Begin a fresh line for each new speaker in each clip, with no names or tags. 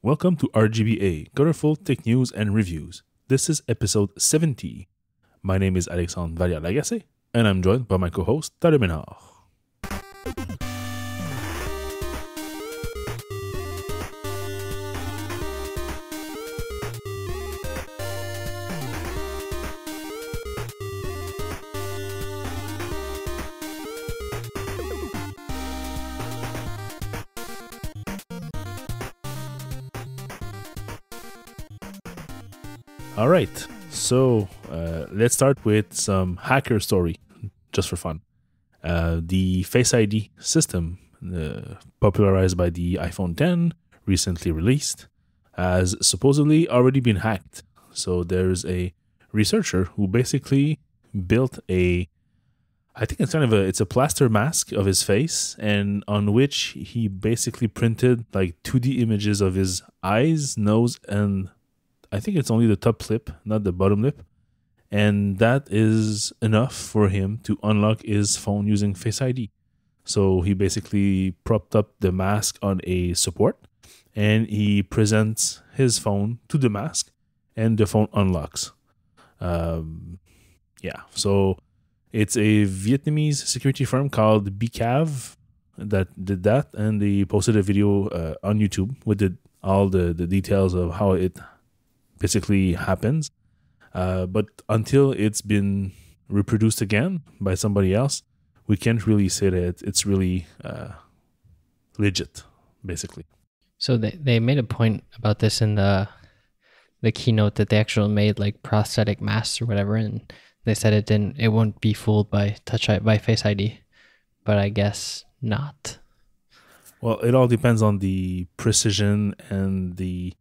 Welcome to RGBA, colorful tech news and reviews. This is episode 70. My name is Alexandre Vallière-Lagacé, and I'm joined by my co-host, Tade Ménard. All right, so let's start with some hacker story, just for fun. The Face ID system, popularized by the iPhone X, recently released, has supposedly already been hacked. So there's a researcher who basically built I think it's a plaster mask of his face, and on which he basically printed like 2D images of his eyes, nose, and I think it's only the top lip, not the bottom lip. And that is enough for him to unlock his phone using Face ID. So he basically propped up the mask on a support and he presents his phone to the mask and the phone unlocks. So it's a Vietnamese security firm called BCAV that did that, and they posted a video on YouTube with all the details of how it basically happens, but until it's been reproduced again by somebody else, we can't really say that it's really legit, basically.
So they made a point about this in the keynote, that they actually made like prosthetic masks or whatever, and they said it won't be fooled by by Face ID, but I guess not.
Well, it all depends on the precision and the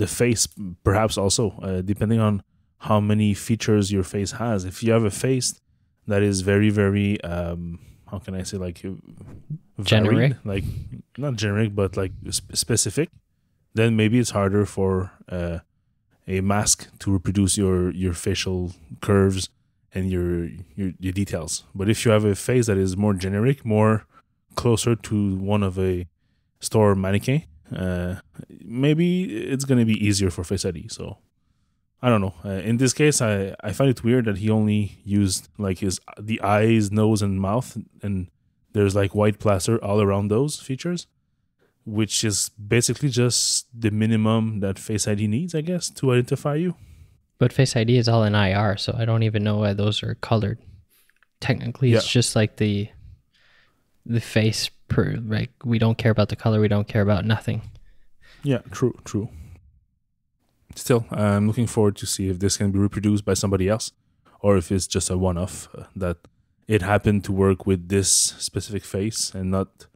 face, perhaps also, depending on how many features your face has. If you have a face that is very, very, how can I say, like
generic,
varied, like not generic, but like specific, then maybe it's harder for a mask to reproduce your facial curves and your details. But if you have a face that is more generic, more closer to one of a store mannequin, maybe it's going to be easier for Face ID. So I don't know. In this case, I find it weird that he only used like the eyes, nose, and mouth, and there's like white plaster all around those features, which is basically just the minimum that Face ID needs, I guess, to identify you.
But Face ID is all in IR, so I don't even know why those are colored. Technically, it's just like the face. Like, we don't care about the color, we don't care about nothing.
Yeah, true. Still, I'm looking forward to see if this can be reproduced by somebody else, or if it's just a one-off, that it happened to work with this specific face and not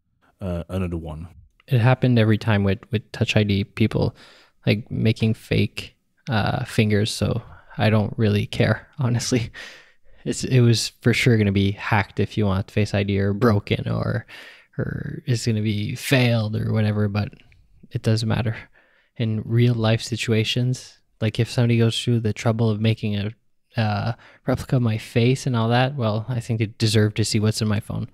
another one.
It happened every time with Touch ID, people like making fake fingers, so I don't really care, honestly. It was for sure going to be hacked if you want Face ID, or broken, or it's going to be failed or whatever, but it doesn't matter. In real life situations, like if somebody goes through the trouble of making a replica of my face and all that, well, I think they deserve to see what's in my phone.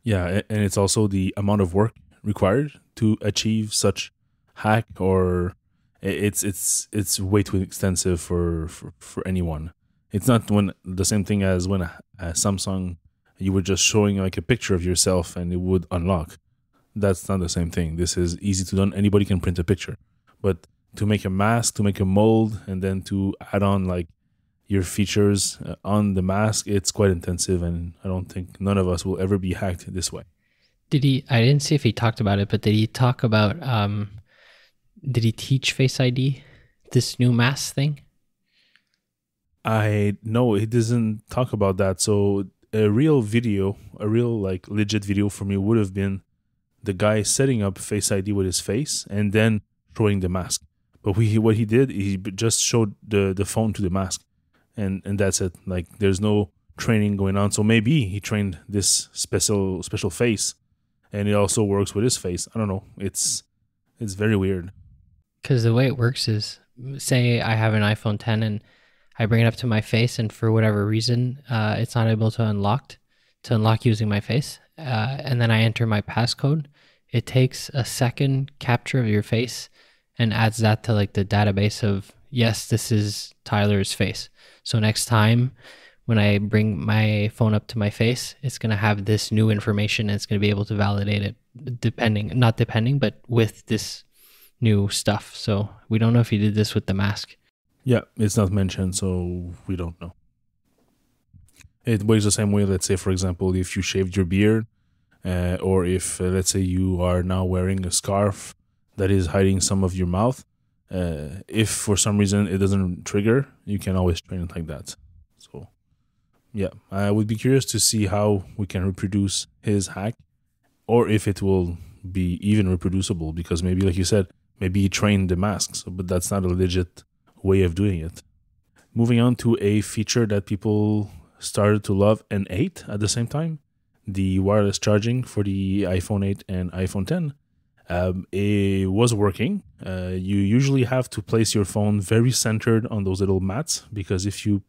Yeah, and it's also the amount of work required to achieve such hack, or it's way too extensive for anyone. It's not the same thing as when a Samsung, you were just showing like a picture of yourself and it would unlock. That's not the same thing. This is easy to do. Anybody can print a picture. But to make a mask, to make a mold, and then to add on like your features on the mask, it's quite intensive, and I don't think none of us will ever be hacked this way.
I didn't see if he talked about it, but did he talk about, did he teach Face ID, this new mask thing?
No, he doesn't talk about that. So a real like legit video for me would have been the guy setting up Face ID with his face and then showing the mask. But what he did, he just showed the phone to the mask, and that's it. Like, there's no training going on. So maybe he trained this special face, and it also works with his face. I don't know. It's very weird.
Because the way it works is, say I have an iPhone X and I bring it up to my face, and for whatever reason, it's not able to unlock using my face. And then I enter my passcode. it takes a second capture of your face and adds that to like the database of, yes, this is Tyler's face. So next time when I bring my phone up to my face, it's going to have this new information and it's going to be able to validate it not depending, but with this new stuff. So we don't know if you did this with the mask.
Yeah, it's not mentioned, so we don't know. It works the same way, let's say, for example, if you shaved your beard, or if, let's say, you are now wearing a scarf that is hiding some of your mouth, if for some reason it doesn't trigger, you can always train it like that. So, yeah, I would be curious to see how we can reproduce his hack, or if it will be even reproducible, because maybe, like you said, maybe he trained the masks, but that's not a legit way of doing it. Moving on to a feature that people started to love and hate at the same time, the wireless charging for the iPhone 8 and iPhone 10. It was working. You usually have to place your phone very centered on those little mats, because if you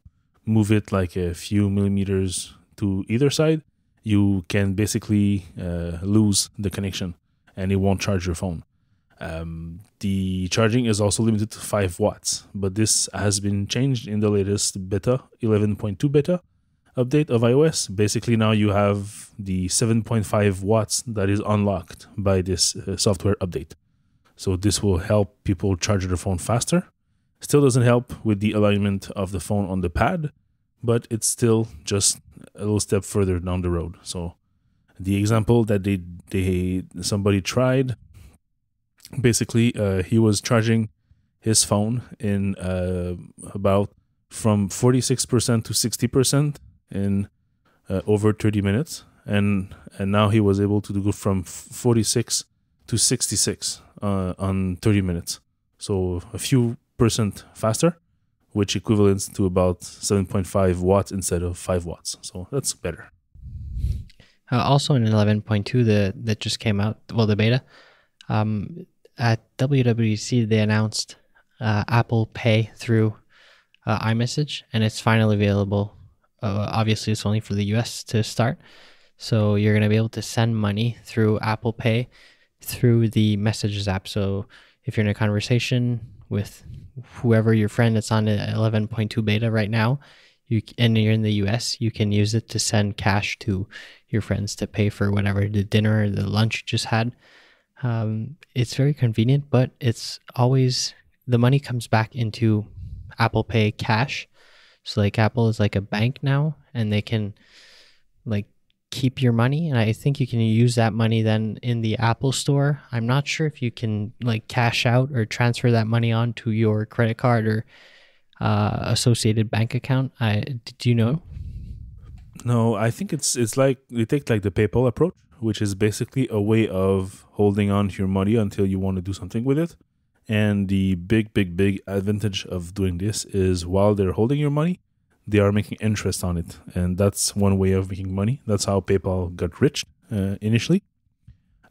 move it like a few millimeters to either side, you can basically lose the connection and it won't charge your phone. The charging is also limited to 5 watts, but this has been changed in the latest beta, 11.2 beta update of iOS. Basically now you have the 7.5 watts that is unlocked by this software update. So this will help people charge their phone faster. Still doesn't help with the alignment of the phone on the pad, but it's still just a little step further down the road. So the example that somebody tried, basically he was charging his phone in about from 46% to 60% in over 30 minutes, and now he was able to go from 46 to 66 on 30 minutes. So a few percent faster, which equivalents to about 7.5 watts instead of 5 watts. So that's better.
Also in 11.2 that just came out, well, the beta, at WWDC they announced Apple Pay through iMessage, and it's finally available. Obviously, it's only for the US to start. So you're going to be able to send money through Apple Pay through the Messages app. So if you're in a conversation with whoever your friend that's on the 11.2 beta right now, and you're in the US, you can use it to send cash to your friends to pay for whatever, the dinner or the lunch you just had. It's very convenient, but it's always, the money comes back into Apple Pay cash. So like Apple is like a bank now, and they can like keep your money, and I think you can use that money then in the Apple store. I'm not sure if you can like cash out or transfer that money onto your credit card or associated bank account. Do you know?
No, I think it's like you take like the PayPal approach, which is basically a way of holding on to your money until you want to do something with it. And the big advantage of doing this is while they're holding your money, they are making interest on it. And that's one way of making money. That's how PayPal got rich initially.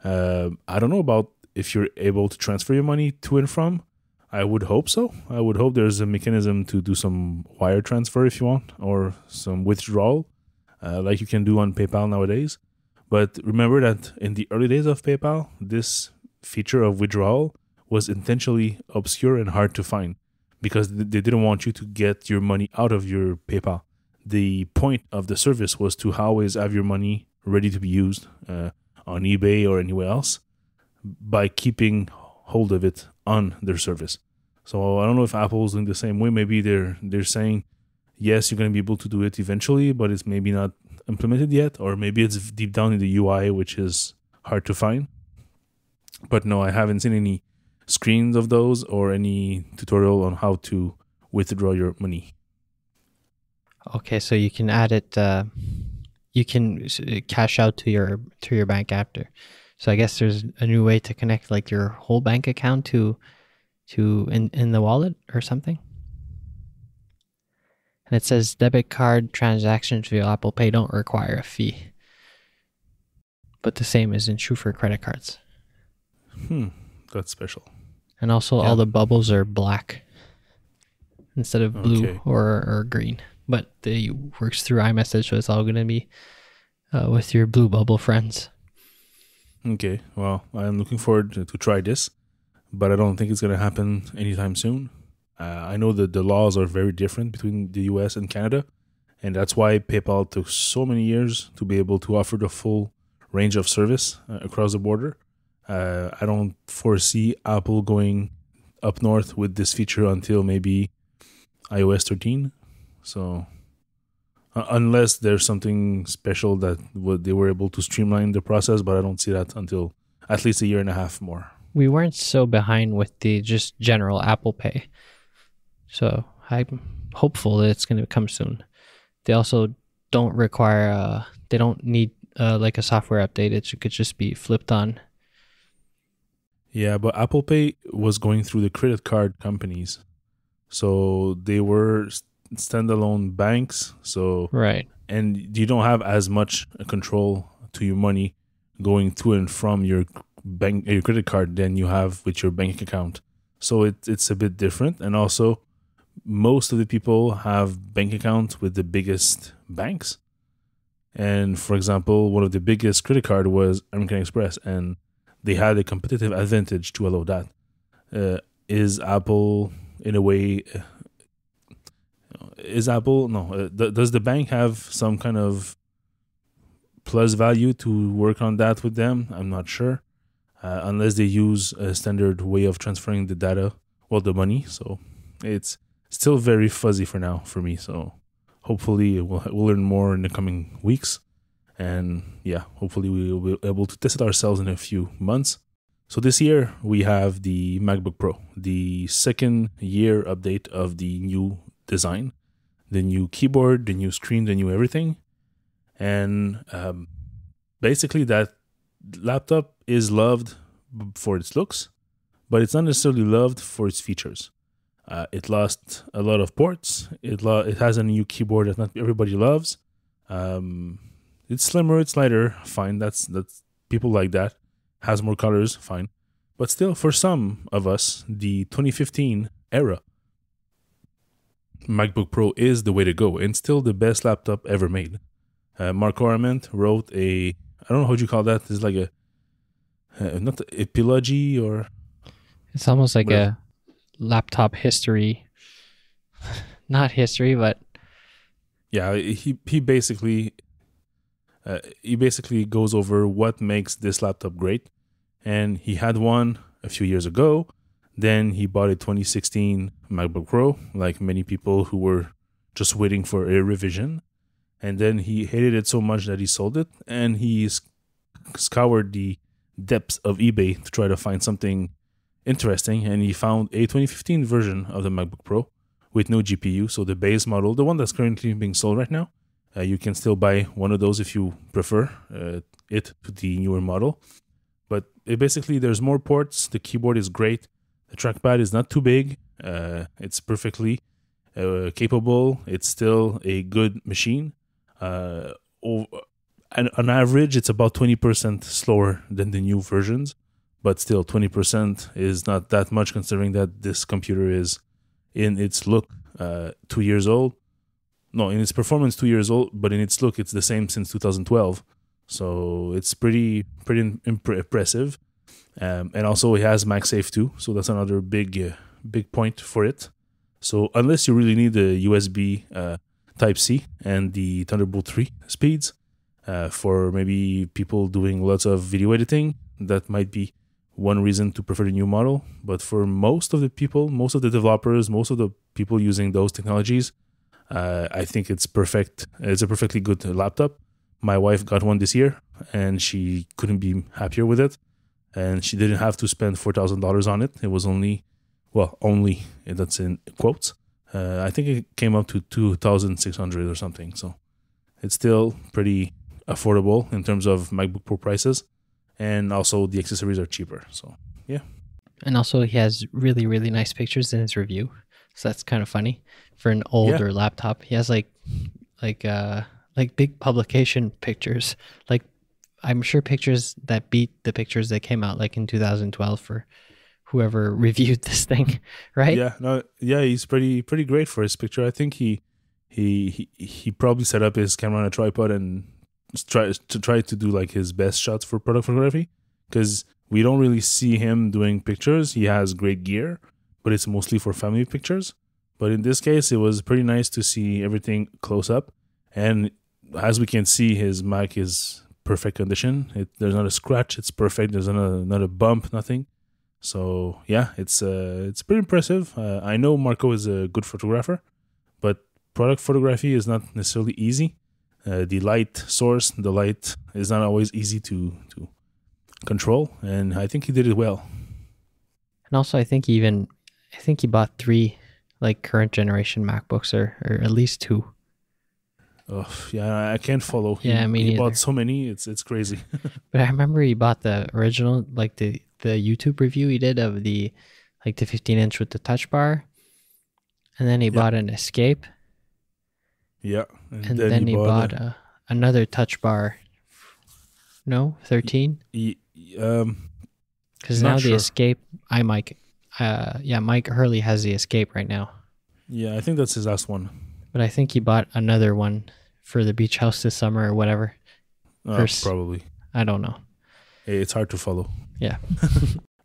I don't know about if you're able to transfer your money to and from. I would hope so. I would hope there's a mechanism to do some wire transfer if you want, or some withdrawal, like you can do on PayPal nowadays. But remember that in the early days of PayPal, this feature of withdrawal was intentionally obscure and hard to find, because they didn't want you to get your money out of your PayPal. The point of the service was to always have your money ready to be used on eBay or anywhere else by keeping hold of it on their service. So I don't know if Apple's doing the same way. Maybe they're saying, yes, you're going to be able to do it eventually, but it's maybe not implemented yet, or maybe it's deep down in the UI, which is hard to find. But no, I haven't seen any screens of those or any tutorial on how to withdraw your money.
Okay, so you can add it. You can cash out to your bank after. So I guess there's a new way to connect like your whole bank account to in the wallet or something. And it says debit card transactions via Apple Pay don't require a fee, but the same isn't true for credit cards.
That's special.
And also all the bubbles are black instead of blue or green. But it works through iMessage, so it's all going to be with your blue bubble friends.
Okay, well, I'm looking forward to try this, but I don't think it's going to happen anytime soon. I know that the laws are very different between the US and Canada, and that's why PayPal took so many years to be able to offer the full range of service across the border. I don't foresee Apple going up north with this feature until maybe iOS 13. So, unless there's something special that they were able to streamline the process, but I don't see that until at least a year and a half more.
We weren't so behind with the just general Apple Pay. So I'm hopeful that it's going to come soon. They also don't require, they don't need like a software update. It could just be flipped on.
Yeah, but Apple Pay was going through the credit card companies. So they were standalone banks. So
Right.
and you don't have as much control to your money going to and from your credit card than you have with your bank account. So it's a bit different. And also, most of the people have bank accounts with the biggest banks. And for example, one of the biggest credit card was American Express, and they had a competitive advantage to allow that. Is Apple in a way? Is Apple no? Does the bank have some kind of plus value to work on that with them? I'm not sure, unless they use a standard way of transferring the data, well, the money. So it's still very fuzzy for now for me. So hopefully we'll learn more in the coming weeks. And yeah, hopefully we will be able to test it ourselves in a few months. So this year we have the MacBook Pro, the second year update of the new design, the new keyboard, the new screen, the new everything. And basically that laptop is loved for its looks, but it's not necessarily loved for its features. It lost a lot of ports. It has a new keyboard that not everybody loves. It's slimmer, it's lighter, fine. That's people like that. Has more colors, fine. But still, for some of us, the 2015 era MacBook Pro is the way to go, and still the best laptop ever made. Mark Orament wrote I don't know how you call that. It's like not an epilogy or.
It's almost like
whatever.
a laptop history. Not history, but
Yeah, he basically goes over what makes this laptop great, and he had one a few years ago. Then he bought a 2016 MacBook Pro, like many people who were just waiting for a revision. And then he hated it so much that he sold it, and he scoured the depths of eBay to try to find something interesting. And he found a 2015 version of the MacBook Pro with no GPU. So the base model, the one that's currently being sold right now, you can still buy one of those if you prefer it to the newer model. But basically, there's more ports. The keyboard is great. The trackpad is not too big. It's perfectly capable. It's still a good machine. On average, it's about 20% slower than the new versions, but still 20% is not that much considering that this computer is in its look 2 years old. No, in its performance 2 years old, but in its look it's the same since 2012. So it's pretty impressive. And also it has MagSafe too, so that's another big point for it. So unless you really need the USB Type-C and the Thunderbolt 3 speeds for maybe people doing lots of video editing, that might be one reason to prefer the new model. But for most of the people, most of the developers, most of the people using those technologies, I think it's perfect. It's a perfectly good laptop. My wife got one this year, and she couldn't be happier with it. And she didn't have to spend $4,000 on it. It was only, that's in quotes. I think it came up to $2,600 or something. So it's still pretty affordable in terms of MacBook Pro prices. And also the accessories are cheaper. So, yeah.
and also he has really, really nice pictures in his review. So that's kind of funny for an older laptop. He has like big publication pictures. Like I'm sure pictures that beat the pictures that came out like in 2012 for whoever reviewed this thing, right?
Yeah, he's pretty great for his picture. I think he probably set up his camera on a tripod and try to do like his best shots for product photography. because we don't really see him doing pictures. He has great gear, but it's mostly for family pictures. But in this case, it was pretty nice to see everything close up. And as we can see, his mic is perfect condition. There's not a scratch. It's perfect. There's not a bump, nothing. So yeah, it's pretty impressive. I know Marco is a good photographer, but product photography is not necessarily easy. The light source, the light is not always easy to control, and I think he did it well.
And also, I think he bought 3 like current generation MacBooks, or at least 2.
Oh yeah, I can't follow.
He
bought so many. It's crazy.
But I remember he bought the original, like the YouTube review he did of the 15-inch with the touch bar, and then he bought an Escape.
Yeah,
and then he bought another touch bar. No, 13. Because now the Escape, Mike Hurley has the Escape right now.
Yeah, I think that's his last one.
But I think he bought another one for the beach house this summer or whatever.
Probably.
I don't know.
Hey, it's hard to follow.
Yeah.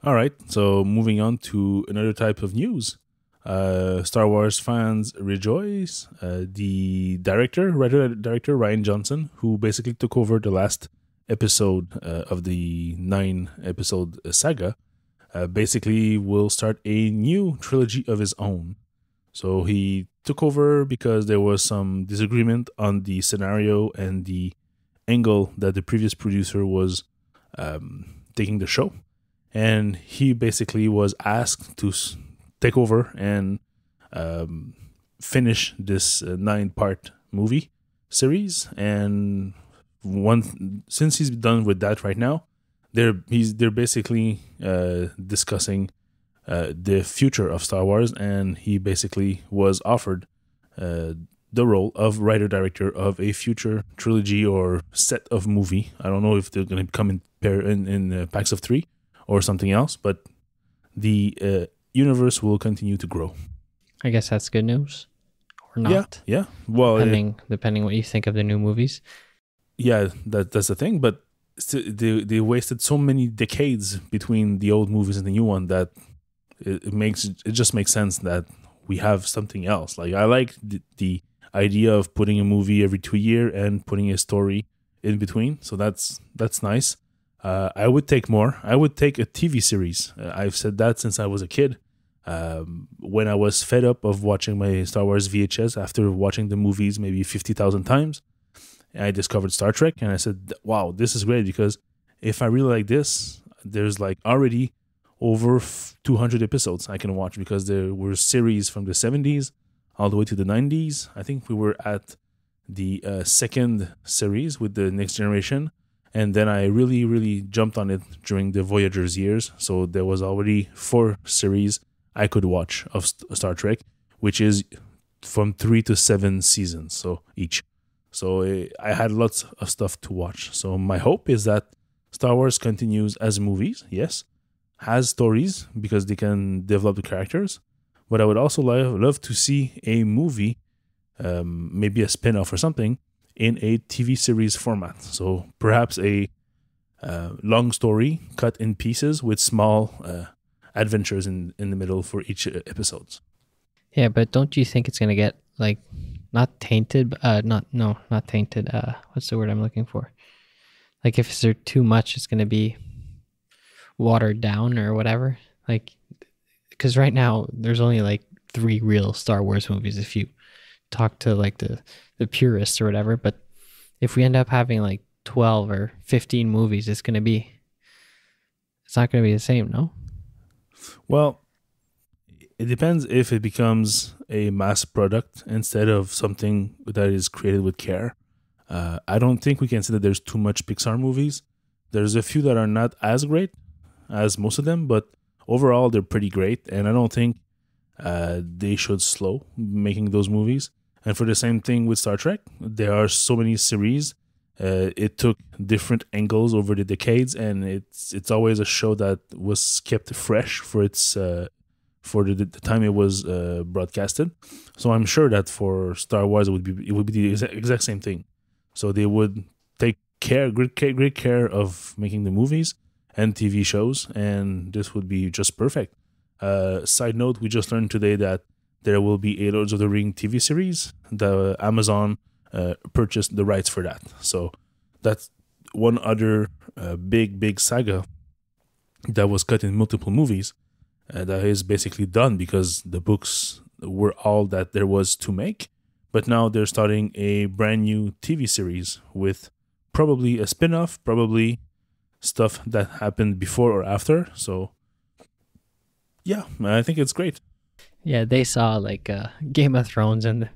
All right. So moving on to another type of news. Star Wars fans rejoice. The writer-director Ryan Johnson, who basically took over the last episode of the 9-episode saga, basically will start a new trilogy of his own. So he took over because there was some disagreement on the scenario and the angle that the previous producer was taking the show. And he basically was asked to take over and finish this 9-part movie series. And since he's done with that right now, they're basically discussing the future of Star Wars, and he basically was offered the role of writer-director of a future trilogy or set of movie. I don't know if they're going to come in packs of 3 or something else, but the universe will continue to grow.
I guess that's good news, or not?
Yeah. Well,
depending what you think of the new movies.
Yeah, that's the thing. But they wasted so many decades between the old movies and the new one that it just makes sense that we have something else. Like, I like the idea of putting a movie every 2 years and putting a story in between. So that's nice. I would take more. I would take a TV series. I've said that since I was a kid. When I was fed up of watching my Star Wars VHS after watching the movies maybe 50,000 times, I discovered Star Trek, and I said, wow, this is great, because if I really like this, there's like already over 200 episodes I can watch, because there were series from the 70s all the way to the 90s. I think we were at the second series with the Next Generation, and then I really, really jumped on it during the Voyager's years. So there was already 4 series I could watch of Star Trek, which is from 3 to 7 seasons, so each. So I had lots of stuff to watch. So my hope is that Star Wars continues as movies, yes, has stories because they can develop the characters, but I would also love to see a movie, maybe a spin-off or something, in a TV series format. So perhaps a long story cut in pieces with small adventures in the middle for each episodes.
Yeah, but don't you think it's going to get like not tainted, not tainted. What's the word I'm looking for? Like if there's too much, it's going to be watered down or whatever. Like, because right now there's only like 3 real Star Wars movies if you talk to like the purists or whatever. But if we end up having like 12 or 15 movies, it's not going to be the same, no?
Well, it depends if it becomes a mass product instead of something that is created with care. I don't think we can say that there's too much Pixar movies. There's a few that are not as great as most of them, but overall they're pretty great, and I don't think they should slow making those movies. And for the same thing with Star Trek, there are so many series. It took different angles over the decades, and it's always a show that was kept fresh for its for the time it was broadcasted. So I'm sure that for Star Wars it would be the exact same thing. So they would take great care of making the movies, and TV shows, and this would be just perfect. Side note, we just learned today that there will be a Lord of the Ring TV series. The Amazon purchased the rights for that. So that's one other big saga that was cut in multiple movies that is basically done because the books were all that there was to make. But now they're starting a brand new TV series with probably a spin-off, probably stuff that happened before or after. So yeah, I think it's great.
Yeah, they saw like Game of Thrones and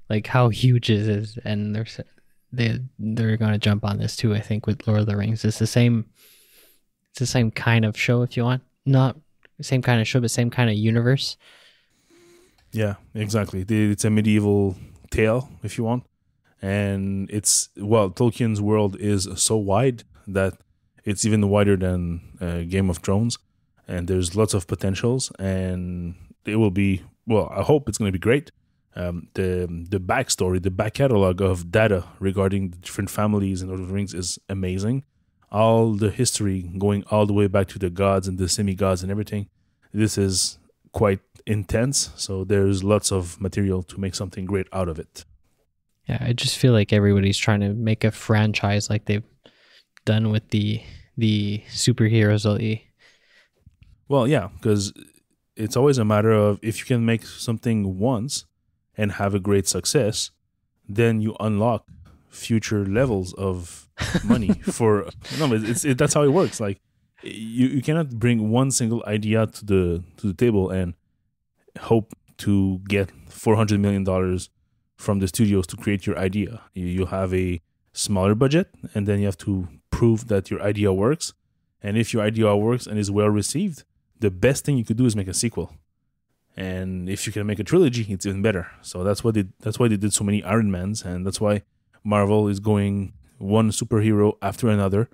like how huge it is, and they're gonna jump on this too. I think with Lord of the Rings, it's the same kind of show, if you want, not the same kind of show, but same kind of universe.
Yeah, exactly. It's a medieval tale, if you want, and Tolkien's world is so wide that it's even wider than Game of Thrones, and there's lots of potentials, and it will be, I hope it's going to be great. The backstory, the back catalog of data regarding the different families in Lord of the Rings is amazing. All the history going all the way back to the gods and the semi-gods and everything. This is quite intense, so there's lots of material to make something great out of it.
Yeah, I just feel like everybody's trying to make a franchise like they've done with the superheroes lately.
Well, yeah, because it's always a matter of if you can make something once and have a great success, then you unlock future levels of money for that's how it works. Like you cannot bring one single idea to the table and hope to get $400 million from the studios to create your idea. You have a smaller budget, and then you have to prove that your idea works. And if your idea works and is well received, the best thing you could do is make a sequel. And if you can make a trilogy, it's even better. So that's why they did so many Iron Mans, and that's why Marvel is going one superhero after another,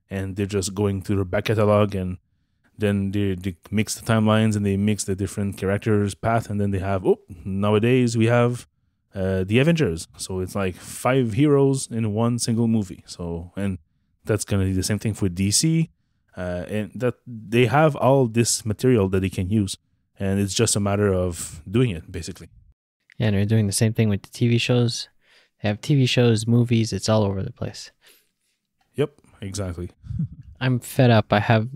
and they're just going through their back catalog, and then they mix the timelines and they mix the different characters' path, and then they have nowadays we have the Avengers. So it's like 5 heroes in one single movie. So, and that's gonna be the same thing for DC, and that they have all this material that they can use. And it's just a matter of doing it, basically.
Yeah, and they're doing the same thing with the TV shows. They have TV shows, movies, it's all over the place.
Yep, exactly.
I'm fed up. I'm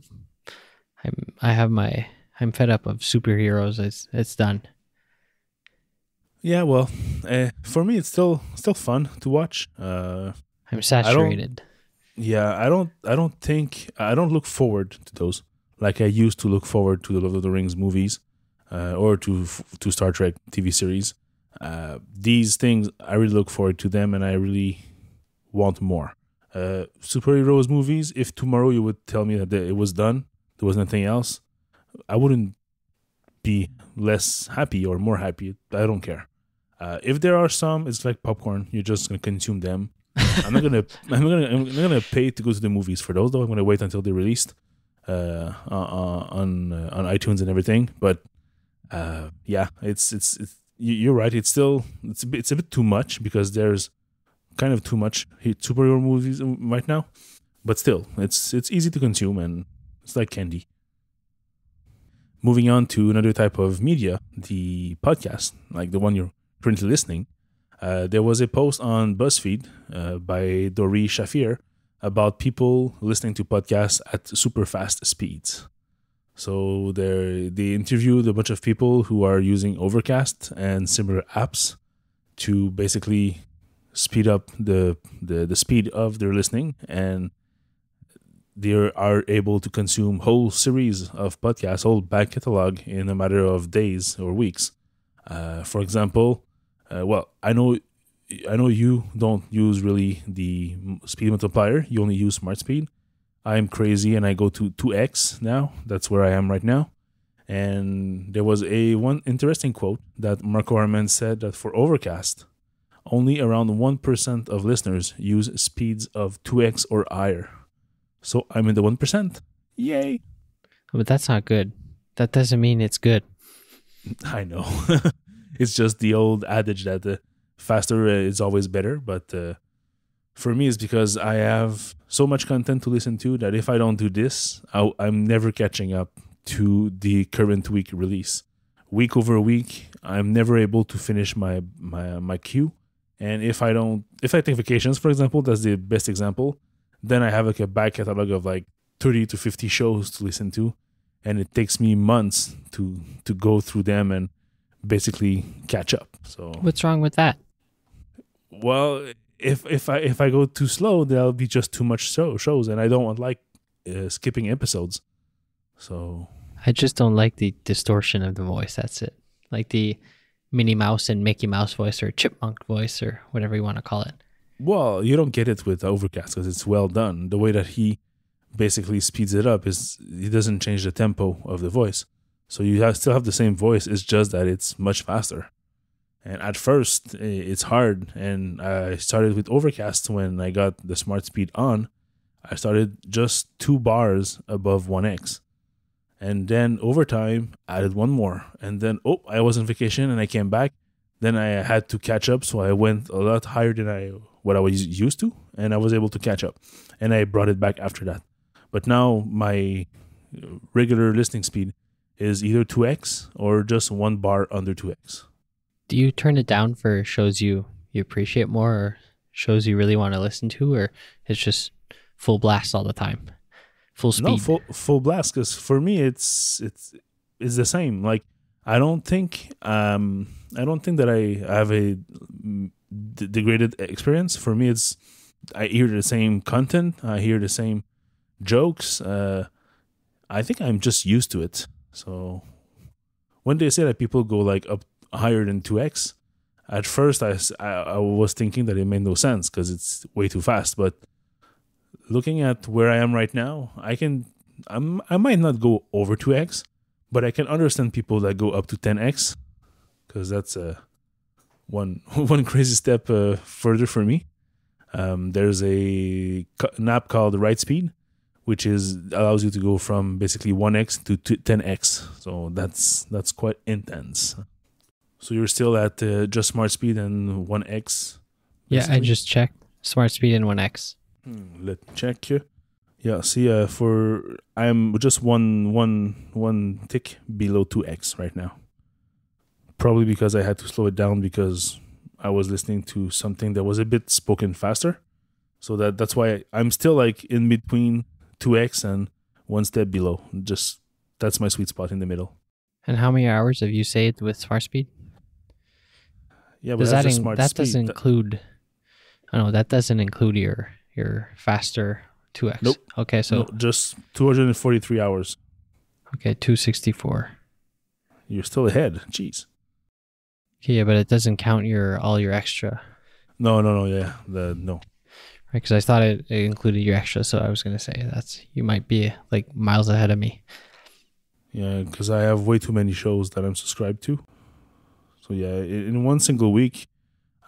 fed up of superheroes. It's done.
Yeah, well, for me, it's still fun to watch.
I'm saturated.
I don't look forward to those like I used to look forward to the Lord of the Rings movies or to Star Trek TV series. These things, I really look forward to them, and I really want more. Superheroes movies, if tomorrow you would tell me that it was done, there was nothing else, I wouldn't be less happy or more happy. I don't care. If there are some, it's like popcorn. You're just gonna consume them. I'm not gonna pay to go to the movies for those, though. I'm gonna wait until they're released on iTunes and everything. But yeah, it's you're right. It's a bit too much because there's kind of too much superhero movies right now. But still, it's easy to consume, and it's like candy. Moving on to another type of media, the podcast, like the one you're currently listening. There was a post on BuzzFeed by Dori Shafir about people listening to podcasts at super fast speeds. So they interviewed a bunch of people who are using Overcast and similar apps to basically speed up the speed of their listening, and they are able to consume whole series of podcasts, whole back catalog in a matter of days or weeks. For example, I know you don't use really the speed multiplier. You only use Smart Speed. I'm crazy and I go to 2x now. That's where I am right now. And there was one interesting quote that Marco Arment said that for Overcast, only around 1% of listeners use speeds of 2x or higher. So I'm in the 1%. Yay.
But that's not good. That doesn't mean it's good.
I know. It's just the old adage that faster is always better. But For me, it's because I have so much content to listen to that if I don't do this, I'm never catching up to the current week release. Week over week, I'm never able to finish my queue. And if I take vacations, for example, that's the best example, then I have like a back catalog of like 30 to 50 shows to listen to. And it takes me months to go through them and basically catch up. So
What's wrong with that?
well, if I go too slow, there'll be just too much shows, and I don't want like skipping episodes. So
I just don't like the distortion of the voice. That's it. Like the Minnie Mouse and Mickey Mouse voice or Chipmunk voice or whatever you want to call it.
well, you don't get it with Overcast because it's well done. The way that he basically speeds it up is he doesn't change the tempo of the voice, so you still have the same voice. It's just that it's much faster. And at first, it's hard. And I started with Overcast when I got the smart speed on. I started just 2 bars above 1x. And then over time, added 1 more. And then, I was on vacation and I came back. Then I had to catch up. So I went a lot higher than what I was used to. And I was able to catch up. And I brought it back after that. But now my regular listening speed is either 2x or just 1 bar under 2x.
Do you turn it down for shows you appreciate more or shows you really want to listen to, or it's just full blast all the time? Full speed?
No, full blast, because for me it's the same. Like I don't think that I have a degraded experience. For me, I hear the same content, I hear the same jokes. I think I'm just used to it. So when they say that people go like up higher than 2x, at first I was thinking that it made no sense because it's way too fast. But looking at where I am right now, I might not go over 2x, but I can understand people that go up to 10x because that's one crazy step further for me. There's an app called Rightspeed, which allows you to go from basically 1x to 10x. So that's quite intense. So you're still at just smart speed and 1x?
Yeah,
basically?
I just checked smart speed and 1x.
Let's check here. Yeah, see, I'm just one tick below 2x right now. Probably because I had to slow it down because I was listening to something that was a bit spoken faster. So that's why I'm still like in between 2x and 1 step below. Just that's my sweet spot in the middle.
And how many hours have you saved with smart speed?
Yeah, but that's just smart speed.
Doesn't include. Oh no, that doesn't include your faster 2x.
Nope.
Okay, so
no, just 243 hours.
Okay, 264.
You're still ahead. Jeez.
Okay, yeah, but it doesn't count all your extra.
No, yeah, no.
Right, because I thought it included your extra, so I was gonna say you might be like miles ahead of me.
Yeah, because I have way too many shows that I'm subscribed to. So yeah, in one single week,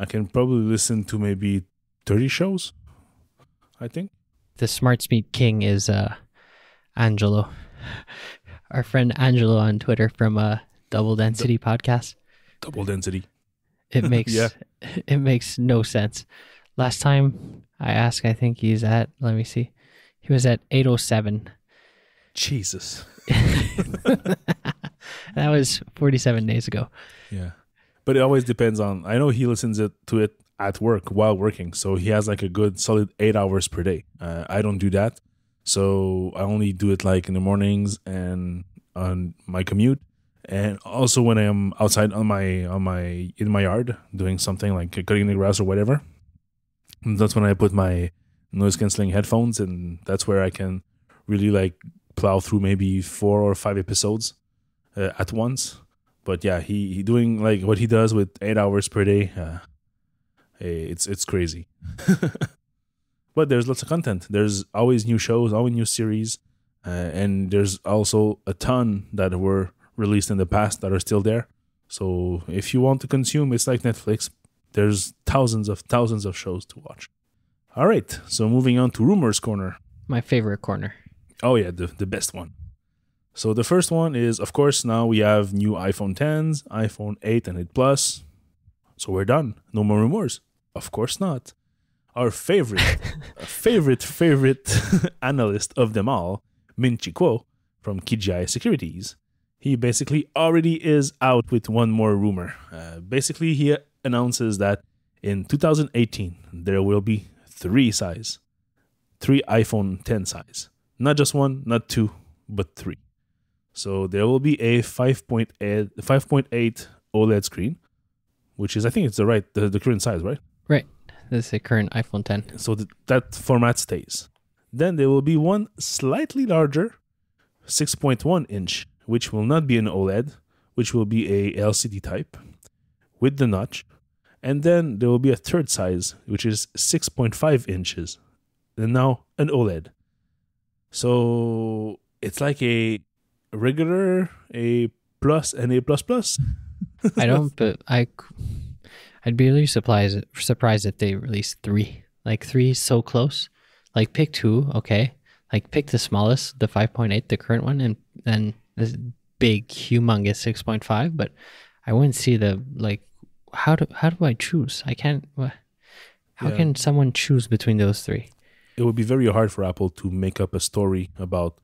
I can probably listen to maybe 30 shows, I think.
The smart speed king is Angelo, our friend Angelo on Twitter from Double Density Podcast.
Double Density.
It makes it makes no sense. Last time I asked, I think he's at, let me see, he was at 807.
Jesus.
That was 47 days ago.
Yeah. But it always depends on, I know he listens to it at work while working. So he has like a good solid 8 hours per day. I don't do that. So I only do it like in the mornings and on my commute. And also when I am outside in my yard doing something like cutting the grass or whatever. That's when I put my noise cancelling headphones, and that's where I can really like plow through maybe 4 or 5 episodes at once. But yeah, he doing like what he does with 8 hours per day. It's crazy. But there's lots of content. There's always new shows, always new series, and there's also a ton that were released in the past that are still there. So if you want to consume, it's like Netflix. There's thousands of shows to watch. All right, so moving on to Rumors Corner.
My favorite corner.
Oh yeah, the best one. So the first one is, of course, now we have new iPhone 10s, iPhone 8 and 8 Plus. So we're done. No more rumors. Of course not. our favorite analyst of them all, Min-Chi Kuo from KGI Securities. He basically already is out with one more rumor. Basically, he announces that in 2018, there will be three iPhone 10 size. Not just one, not two, but three. So there will be a 5.8 OLED screen, which is, I think it's the current size, right?
Right. This is the current iPhone 10.
So that format stays. Then there will be one slightly larger 6.1 inch, which will not be an OLED, which will be a LCD type with the notch. And then there will be a third size, which is 6.5 inches. And now an OLED. So it's like a regular, a plus, and a plus plus.
But I'd be really surprised if they released three. Like three is so close. Like pick two, okay. Like pick the smallest, the 5.8, the current one, and then this big, humongous 6.5. But I wouldn't see the like. How do I choose? I can't. How can someone choose between those three?
It would be very hard for Apple to make up a story about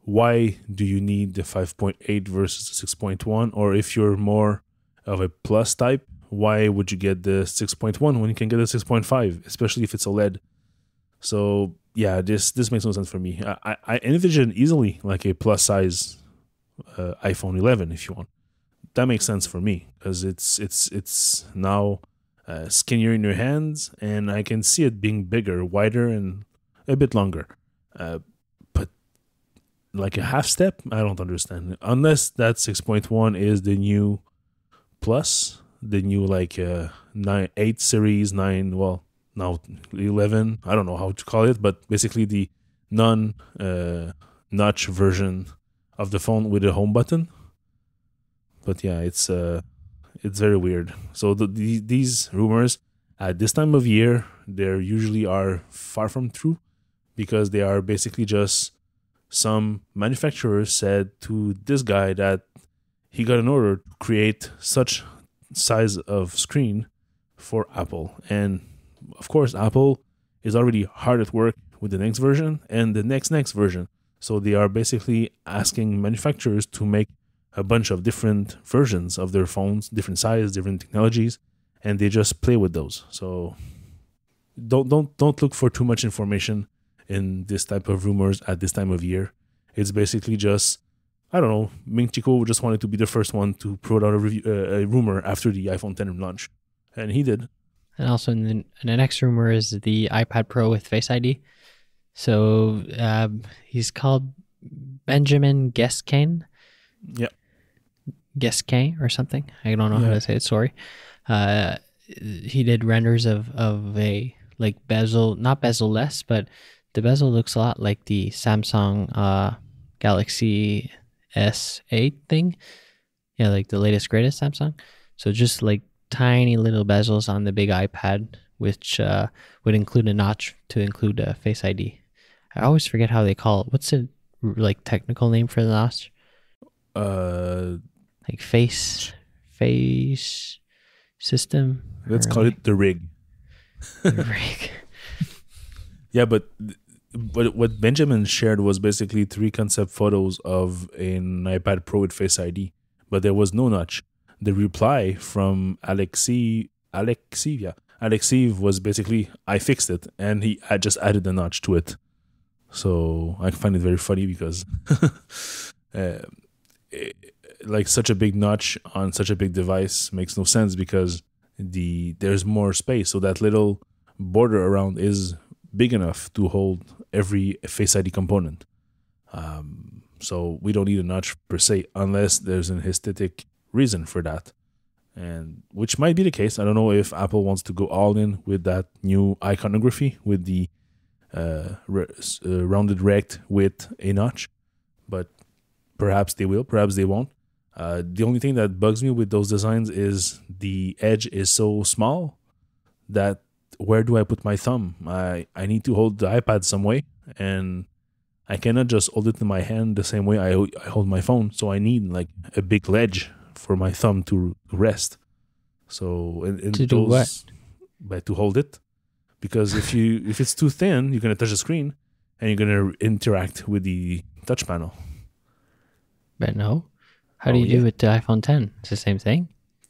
why do you need the 5.8 versus the 6.1, or if you're more of a plus type, why would you get the 6.1 when you can get a 6.5, especially if it's OLED? So yeah, this makes no sense for me. I envision easily like a plus size iPhone 11 if you want. That makes sense for me because it's now skinnier in your hands, and I can see it being bigger, wider, and a bit longer. But like a half step, I don't understand. Unless that 6.1 is the new plus, the new like 8 series, 9, well, now 11, I don't know how to call it, but basically the non-notch version of the phone with a home button. But yeah, it's very weird. So these rumors at this time of year, they usually are far from true, because they are basically just some manufacturers said to this guy that he got an order to create such size of screen for Apple. And of course, Apple is already hard at work with the next version and the next version. So they are basically asking manufacturers to make a bunch of different versions of their phones, different size, different technologies, and they just play with those. So don't look for too much information in this type of rumors at this time of year. It's basically just, I don't know, Min-Chi Kuo just wanted to be the first one to put out a rumor after the iPhone 10 launch, and he did.
And also, the next rumor is the iPad Pro with Face ID. So he's called Benjamin Gescain.
Yeah.
Gescain or something. I don't know how to say it. Sorry. He did renders of a like bezel, not bezel-less, but the bezel looks a lot like the Samsung Galaxy S8 thing. Yeah, like the latest, greatest Samsung. So just like tiny little bezels on the big iPad, which would include a notch to include Face ID. I always forget how they call it. What's the like technical name for the notch? Like face system.
Let's call it the rig.
The rig.
Yeah, but what Benjamin shared was basically 3 concept photos of an iPad Pro with Face ID, but there was no notch. The reply from Alexei was basically, I fixed it, and I just added a notch to it. So I find it very funny because like such a big notch on such a big device makes no sense, because there's more space, so that little border around is big enough to hold every Face ID component. So we don't need a notch per se, unless there's an aesthetic reason for that, and which might be the case. I don't know if Apple wants to go all in with that new iconography with the rounded rect with a notch, but perhaps they will, perhaps they won't. The only thing that bugs me with those designs is the edge is so small that where do I put my thumb? I need to hold the iPad some way, and I cannot just hold it in my hand the same way I hold my phone. So I need like a big ledge for my thumb to rest. So
to do what?
To hold it. because if it's too thin, you're gonna touch the screen and you're gonna interact with the touch panel.
But no. How do you do with the iPhone 10? It's the same thing.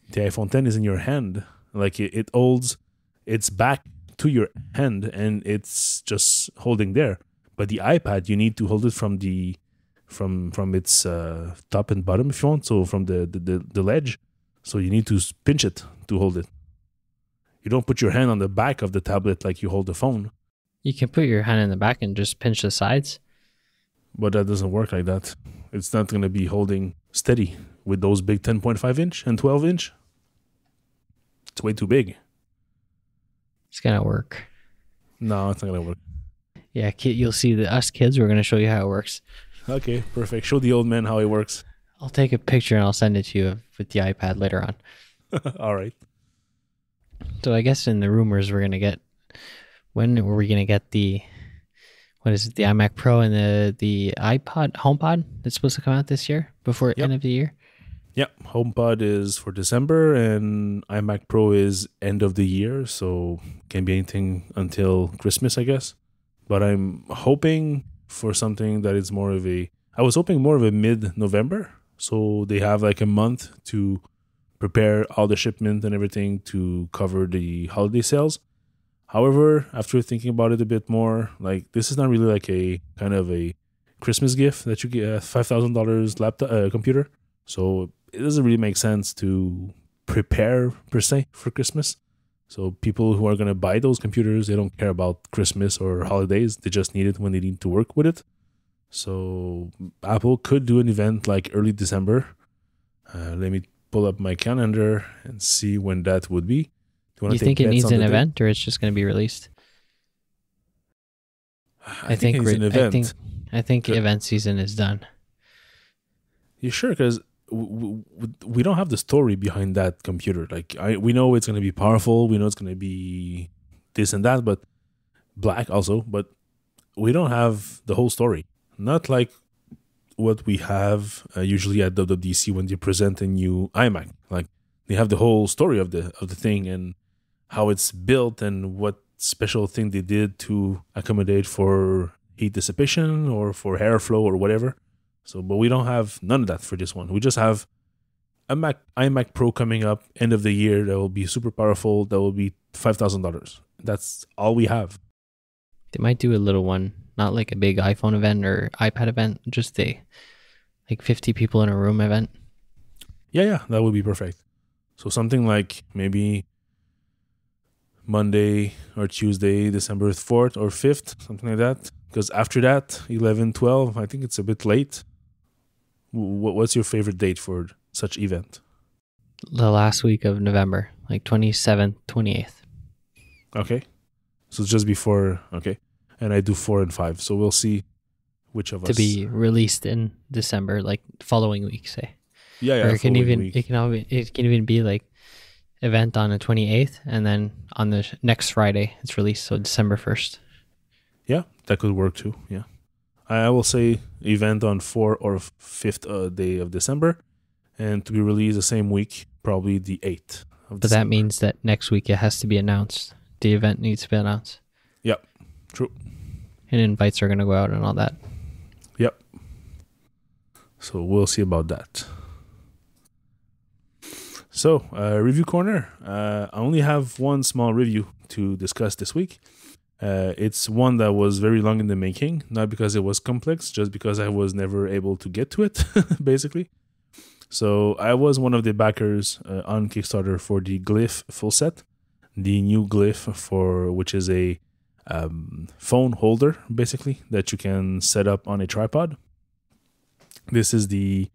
The iPhone 10 is in your hand. Like it holds its back to your hand and it's just holding there. But the iPad, you need to hold it from its top and bottom if you want. So from the ledge. So you need to pinch it to hold it. You don't put your hand on the back of the tablet like you hold the phone.
You can put your hand in the back and just pinch the sides.
But that doesn't work like that. It's not going to be holding steady with those big 10.5 inch and 12 inch. It's way too big.
It's going to work.
No, it's not going to work.
Yeah, you'll see us kids, we're going to show you how it works.
Okay, perfect. Show the old man how it works.
I'll take a picture and I'll send it to you with the iPad later on.
All right.
So I guess in the rumors we're going to get, when were we going to get the iMac Pro and the iPod, HomePod that's supposed to come out this year before end of the year?
Yep. HomePod is for December and iMac Pro is end of the year. So can be anything until Christmas, I guess. But I'm hoping for something that is I was hoping more of a mid-November. So they have like a month to prepare all the shipment and everything to cover the holiday sales. However, after thinking about it a bit more, like this is not really like a kind of a Christmas gift that you get a $5,000 laptop computer. So it doesn't really make sense to prepare per se for Christmas. So people who are going to buy those computers, they don't care about Christmas or holidays. They just need it when they need to work with it. So Apple could do an event like early December. Let me pull up my calendar and see when that would be.
Do you think it needs an event or it's just going to be released?
I think it's an event.
I think event season is done.
You sure? Because we don't have the story behind that computer. Like we know it's going to be powerful. We know it's going to be this and that, but black also. But we don't have the whole story. Not like what we have usually at WWDC when they present a new iMac. Like they have the whole story of the thing and how it's built and what special thing they did to accommodate for heat dissipation or for airflow or whatever. So, but we don't have none of that for this one. We just have a iMac Pro coming up end of the year that will be super powerful. That will be $5,000. That's all we have.
They might do a little one, not like a big iPhone event or iPad event, just like 50 people in a room event.
Yeah, that would be perfect. So something like maybe Monday or Tuesday, December 4th or 5th, something like that. Because after that, 11, 12, I think it's a bit late. What's your favorite date for such event?
The last week of November, like 27th, 28th.
Okay. So just before, okay. And I do 4 and 5. So we'll see which of us.
To be released in December, like following week, say.
Yeah.
Or it can even be like event on the 28th and then on the next Friday it's released, so December 1st.
Yeah, that could work too. Yeah. I will say event on 4th or 5th day of December and to be released the same week, probably the 8th of December.
That means that next week it has to be announced. The event needs to be announced.
Yep, true.
And invites are going to go out and all that.
Yep. So we'll see about that. So, review corner. I only have one small review to discuss this week. It's one that was very long in the making, not because it was complex, just because I was never able to get to it, basically. So I was one of the backers on Kickstarter for the Glyph full set, the new Glyph which is a phone holder, basically, that you can set up on a tripod. This is the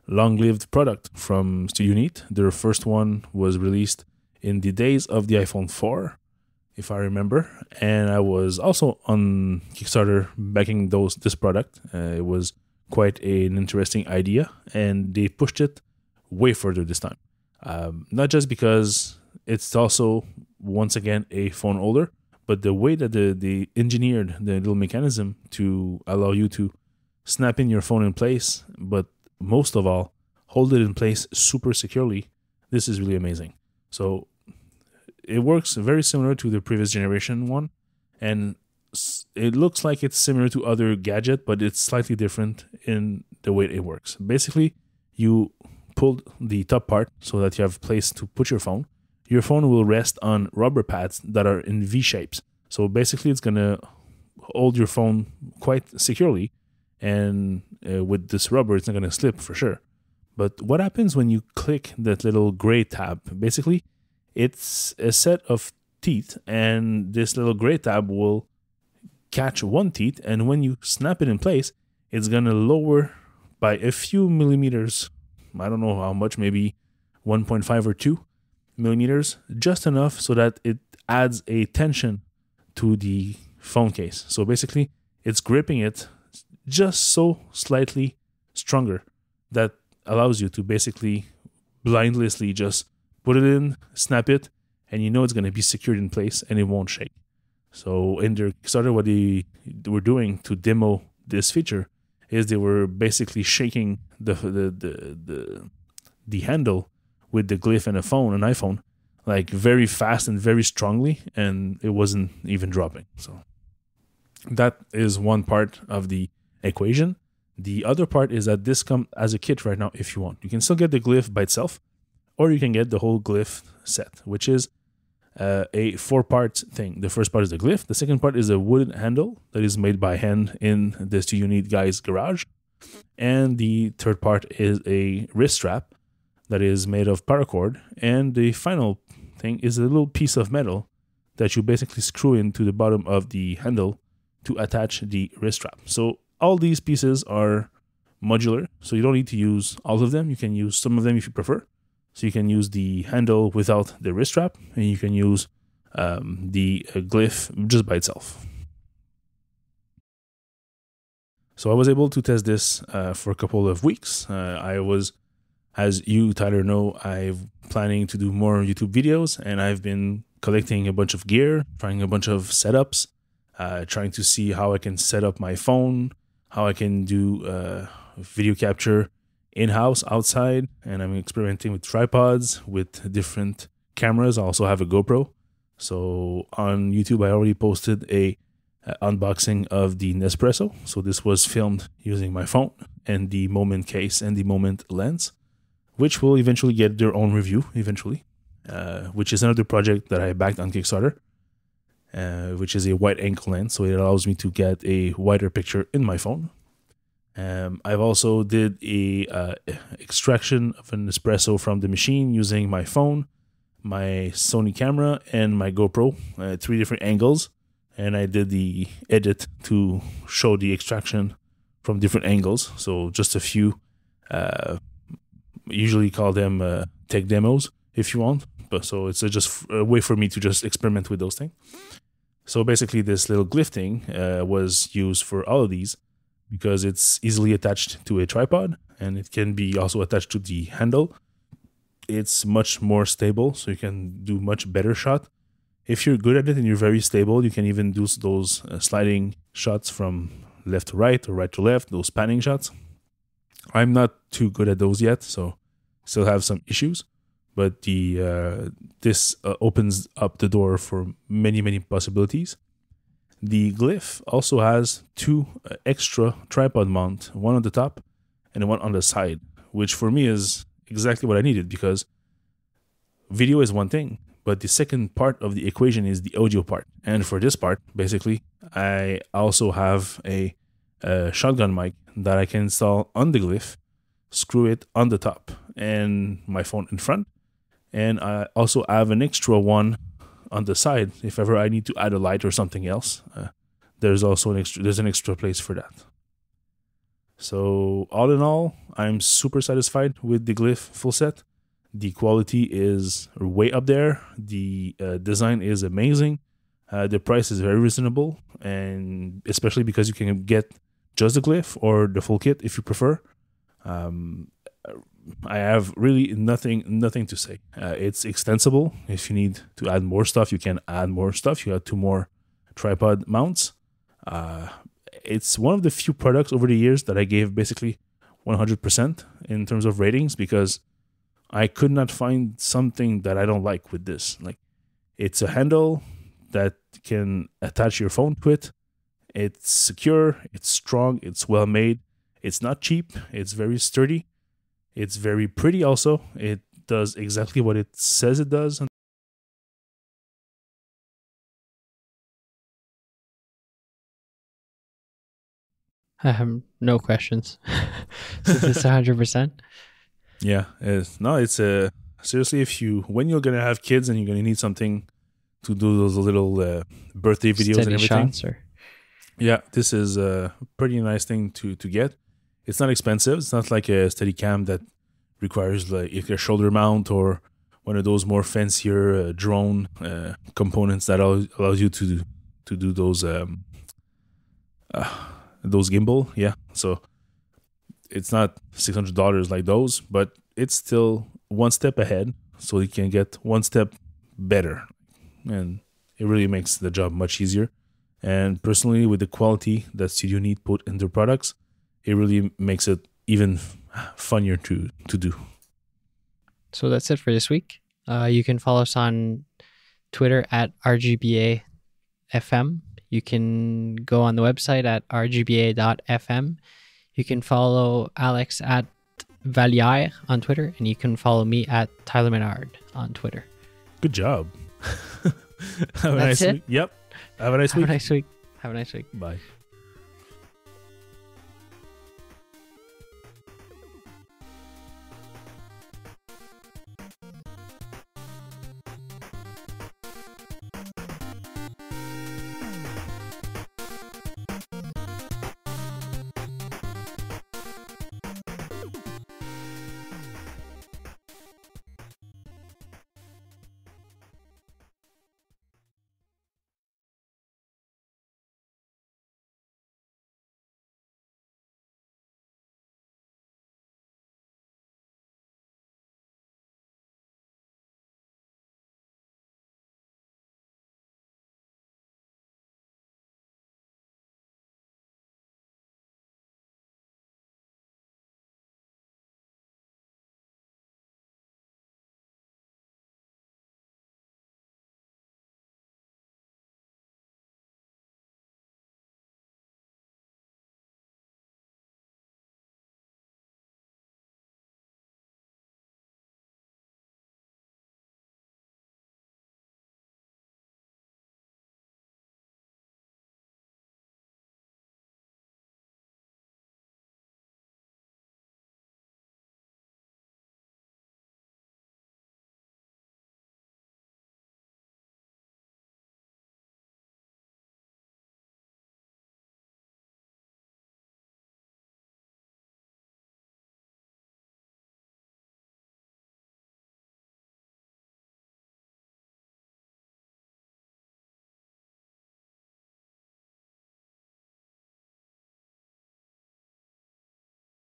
long-lived product from Studio Neat. Their first one was released in the days of the iPhone 4. If I remember, and I was also on Kickstarter backing this product. It was quite an interesting idea, and they pushed it way further this time. Not just because it's also, once again, a phone holder, but the way that they engineered the little mechanism to allow you to snap in your phone in place, but most of all, hold it in place super securely. This is really amazing. So it works very similar to the previous generation one, and it looks like it's similar to other gadget, but it's slightly different in the way it works. Basically, you pull the top part so that you have a place to put your phone. Your phone will rest on rubber pads that are in V shapes. So basically, it's going to hold your phone quite securely, and with this rubber, it's not going to slip for sure. But what happens when you click that little gray tab? Basically, it's a set of teeth, and this little gray tab will catch one teeth, and when you snap it in place, it's going to lower by a few millimeters. I don't know how much, maybe 1.5 or 2 millimeters, just enough so that it adds a tension to the phone case. So basically, it's gripping it just so slightly stronger that allows you to basically blindlessly just put it in, snap it, and you know it's going to be secured in place and it won't shake. So in their Kickstarter, what they were doing to demo this feature is they were basically shaking the handle with the glyph and an iPhone, like very fast and very strongly, and it wasn't even dropping. So that is one part of the equation. The other part is that this comes as a kit right now if you want. You can still get the glyph by itself, or you can get the whole glyph set, which is a 4-part thing. The first part is the glyph. The second part is a wooden handle that is made by hand in this Unit guy's garage. And the third part is a wrist strap that is made of paracord. And the final thing is a little piece of metal that you basically screw into the bottom of the handle to attach the wrist strap. So all these pieces are modular, so you don't need to use all of them. You can use some of them if you prefer. So you can use the handle without the wrist strap, and you can use the glyph just by itself. So I was able to test this for a couple of weeks. I was, as you, Tyler, know, I'm planning to do more YouTube videos, and I've been collecting a bunch of gear, trying a bunch of setups, trying to see how I can set up my phone, how I can do video capture in-house, outside, and I'm experimenting with tripods, with different cameras. I also have a GoPro. So on YouTube, I already posted a unboxing of the Nespresso. So this was filmed using my phone and the Moment case and the Moment lens, which will eventually get their own review eventually, which is another project that I backed on Kickstarter, which is a wide angle lens. So it allows me to get a wider picture in my phone. I've also did a extraction of an espresso from the machine using my phone, my Sony camera, and my GoPro, 3 different angles, and I did the edit to show the extraction from different angles. So just a few, usually call them tech demos if you want, but so it's just a way for me to just experiment with those things. So basically this little glyph thing was used for all of these, because it's easily attached to a tripod, and it can be also attached to the handle. It's much more stable, so you can do much better shot. If you're good at it and you're very stable, you can even do those sliding shots from left to right or right to left, those panning shots. I'm not too good at those yet, so still have some issues. But this opens up the door for many possibilities. The glyph also has 2 extra tripod mount, one on the top and one on the side, which for me is exactly what I needed, because video is one thing, but the second part of the equation is the audio part. And for this part, basically, I also have a shotgun mic that I can install on the glyph, screw it on the top, and my phone in front. And I also have an extra one on the side if ever I need to add a light or something else. There's also an extra place for that. So all in all, I'm super satisfied with the glyph full set. The quality is way up there. The design is amazing. The price is very reasonable, and especially because you can get just the glyph or the full kit if you prefer. I have really nothing to say. It's extensible. If you need to add more stuff, you can add more stuff. You have 2 more tripod mounts. It's one of the few products over the years that I gave basically 100% in terms of ratings, because I could not find something that I don't like with this. Like, It's a handle that can attach your phone to it. It's secure, it's strong, it's well made. It's not cheap, it's very sturdy. It's very pretty also. It does exactly what it says it does.
I have no questions. Since it's 100%.
Yeah, it's seriously, if when you're gonna have kids and you're gonna need something to do those little birthday videos
Steady
and everything.
shots or...
Yeah, this is a pretty nice thing to get. It's not expensive. It's not like a Steadicam that requires like a shoulder mount or one of those more fancier drone components that allows you to do those gimbal. Yeah, so it's not $600 like those, but it's still one step ahead, so you can get one step better, and it really makes the job much easier. And personally, with the quality that Studio Neat put in their products, it really makes it even funnier to do.
So that's it for this week. You can follow us on Twitter at RGBAfm. You can go on the website at RGBA.fm. You can follow Alex at Valier on Twitter, and you can follow me at Tyler Menard on Twitter.
Good job. Have a
That's
nice
it?
week. Yep. Have a nice week.
Have a nice week. Have a nice week.
Bye.